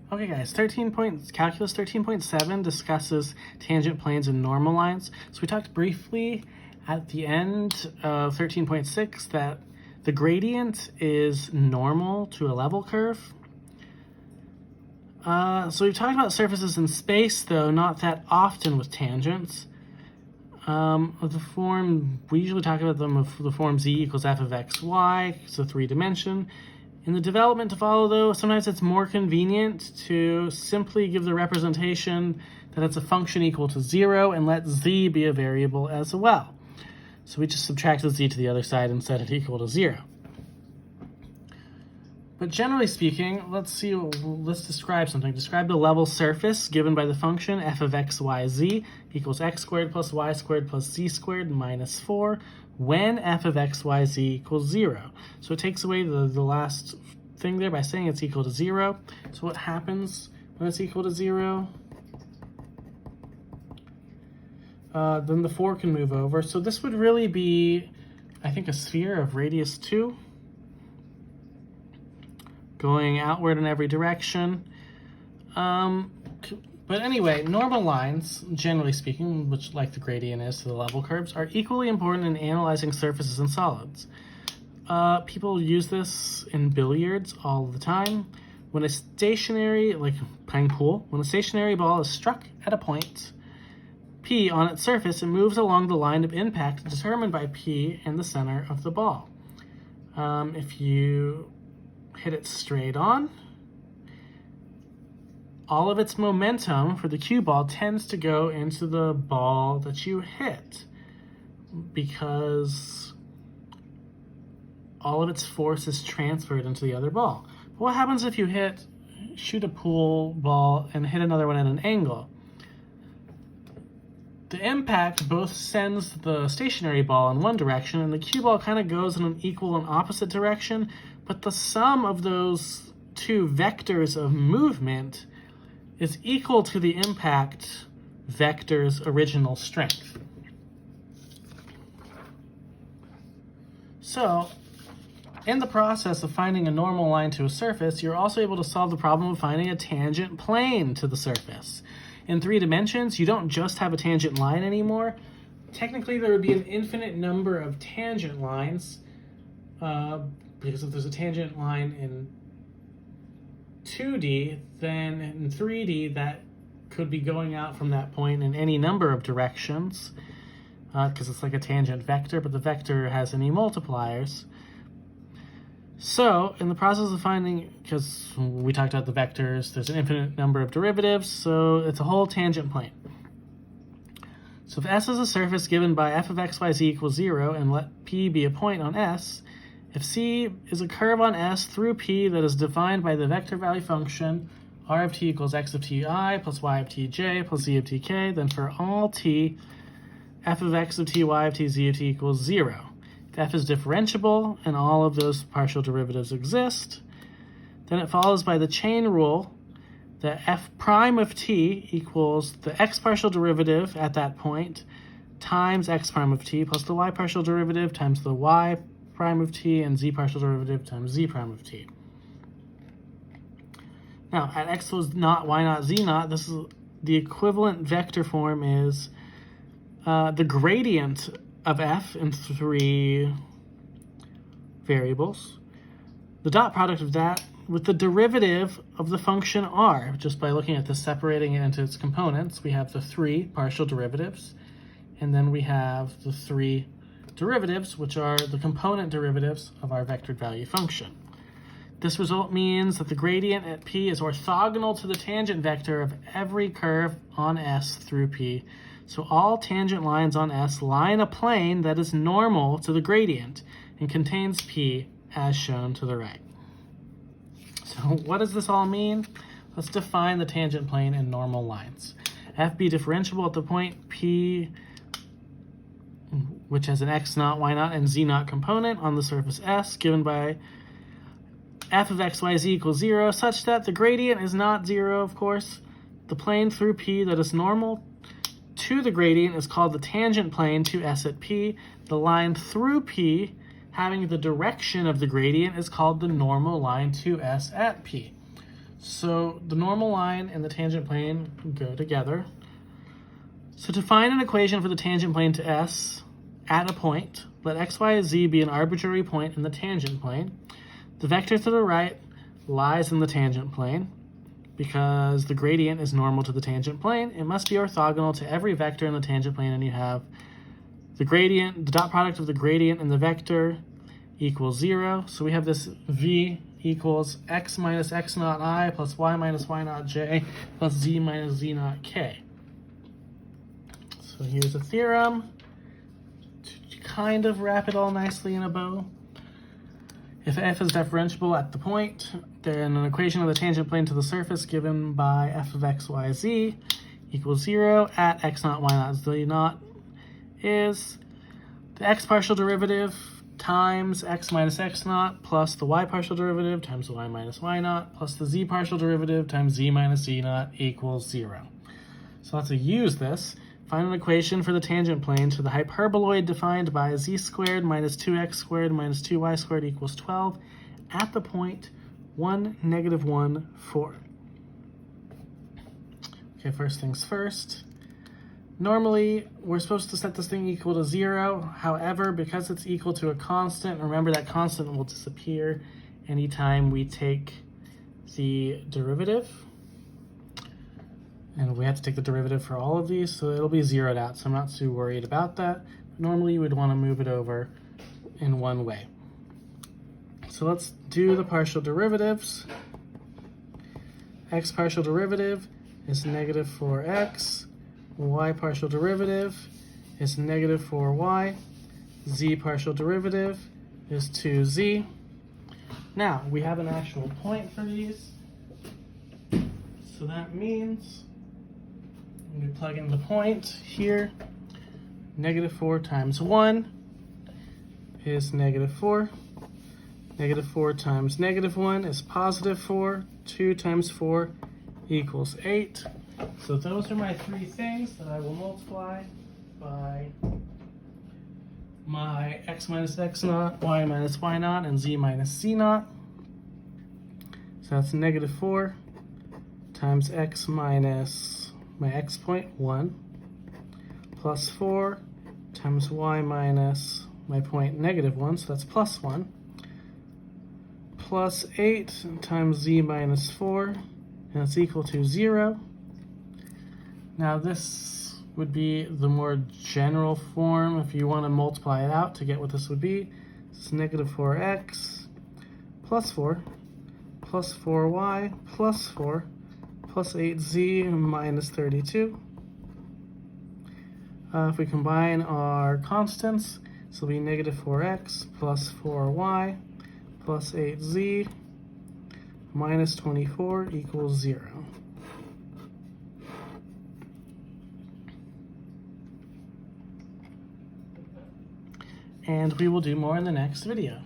Okay guys, Calculus 13.7 discusses tangent planes and normal lines. So we talked briefly at the end of 13.6 that the gradient is normal to a level curve. So we've talked about surfaces in space, though not that often with tangents. We usually talk about them with the form z equals f of x, y, so 3-dimension. In the development to follow, though, sometimes it's more convenient to simply give the representation that it's a function equal to 0 and let z be a variable as well. So we just subtract the z to the other side and set it equal to 0. But generally speaking, let's describe something. Describe the level surface given by the function f of x, y, z equals x squared plus y squared plus z squared minus 4 when f of x, y, z equals 0. So it takes away the last thing there by saying it's equal to 0. So what happens when it's equal to 0? Then the 4 can move over. So this would really be, I think, a sphere of radius 2. Going outward in every direction. But anyway, normal lines, generally speaking, which like the gradient is to the level curves, are equally important in analyzing surfaces and solids. People use this in billiards all the time. When a stationary, like playing pool, when a stationary ball is struck at a point P on its surface, it moves along the line of impact determined by P in the center of the ball. If you hit it straight on, all of its momentum for the cue ball tends to go into the ball that you hit because all of its force is transferred into the other ball. But what happens if you shoot a pool ball and hit another one at an angle? The impact both sends the stationary ball in one direction and the cue ball kind of goes in an equal and opposite direction, but the sum of those two vectors of movement is equal to the impact vector's original strength. So, in the process of finding a normal line to a surface, you're also able to solve the problem of finding a tangent plane to the surface. In 3 dimensions, you don't just have a tangent line anymore. Technically, there would be an infinite number of tangent lines, because if there's a tangent line in 2D, then in 3D that could be going out from that point in any number of directions, because it's like a tangent vector, but the vector has any multipliers. So, in the process of finding, because we talked about the vectors, there's an infinite number of derivatives, so it's a whole tangent plane. So if S is a surface given by f of x, y, z equals 0, and let P be a point on S, if C is a curve on S through P that is defined by the vector value function r of t equals x of ti plus y of tj plus z of tk, then for all t, f of x of t, y of t, z of t equals 0. If f is differentiable and all of those partial derivatives exist, then it follows by the chain rule that f prime of t equals the x partial derivative at that point times x prime of t plus the y partial derivative times the y prime of t and z partial derivative times z prime of t. Now, at x equals naught, y naught, z naught, this is the equivalent vector form is the gradient of f in 3 variables, the dot product of that with the derivative of the function r. Just by looking at this, separating it into its components, we have the 3 partial derivatives, and then we have the 3 derivatives, which are the component derivatives of our vectored value function. This result means that the gradient at P is orthogonal to the tangent vector of every curve on S through P. So all tangent lines on S line a plane that is normal to the gradient and contains P as shown to the right. So what does this all mean? Let's define the tangent plane in normal lines. F be differentiable at the point P, which has an x naught, y naught, and z naught component on the surface S, given by f of x, y, z equals 0, such that the gradient is not 0, of course. The plane through P that is normal to the gradient is called the tangent plane to S at P. The line through P having the direction of the gradient is called the normal line to S at P. So the normal line and the tangent plane go together. So to find an equation for the tangent plane to S at a point, let x, y, z be an arbitrary point in the tangent plane. The vector to the right lies in the tangent plane. Because the gradient is normal to the tangent plane, it must be orthogonal to every vector in the tangent plane, and you have the gradient, the dot product of the gradient and the vector equals 0. So we have this v equals x minus x naught I plus y minus y naught j plus z minus z naught k. So here's a theorem to kind of wrap it all nicely in a bow. If f is differentiable at the point, then an equation of the tangent plane to the surface given by f of x, y, z equals 0 at x naught, y naught, z naught is the x partial derivative times x minus x naught plus the y partial derivative times y minus y naught plus the z partial derivative times z minus z naught equals 0. So let's use this. Find an equation for the tangent plane to the hyperboloid defined by z squared minus 2x squared minus 2y squared equals 12 at the point 1, negative 1, 4. Okay, first things first. Normally, we're supposed to set this thing equal to 0. However, because it's equal to a constant, remember that constant will disappear anytime we take the derivative. And we have to take the derivative for all of these, so it'll be zeroed out, so I'm not too worried about that. Normally, you would want to move it over in one way. So let's do the partial derivatives. X partial derivative is negative 4x. Y partial derivative is negative 4y. Z partial derivative is 2z. Now, we have an actual point for these. So that means we plug in the point here. Negative 4 times 1 is negative 4. Negative 4 times negative 1 is positive 4. 2 times 4 equals 8. So those are my three things that I will multiply by my x minus x naught, y minus y naught, and z minus z naught. So that's negative 4 times x minus my x point 1 plus 4 times y minus my point negative 1, so that's plus 1, plus 8 times z minus 4, and it's equal to 0. Now this would be the more general form if you want to multiply it out to get what this would be. It's negative 4x plus 4 plus 4y plus 4 plus 8z minus 32. If we combine our constants, this will be negative 4x plus 4y plus 8z minus 24 equals 0. And we will do more in the next video.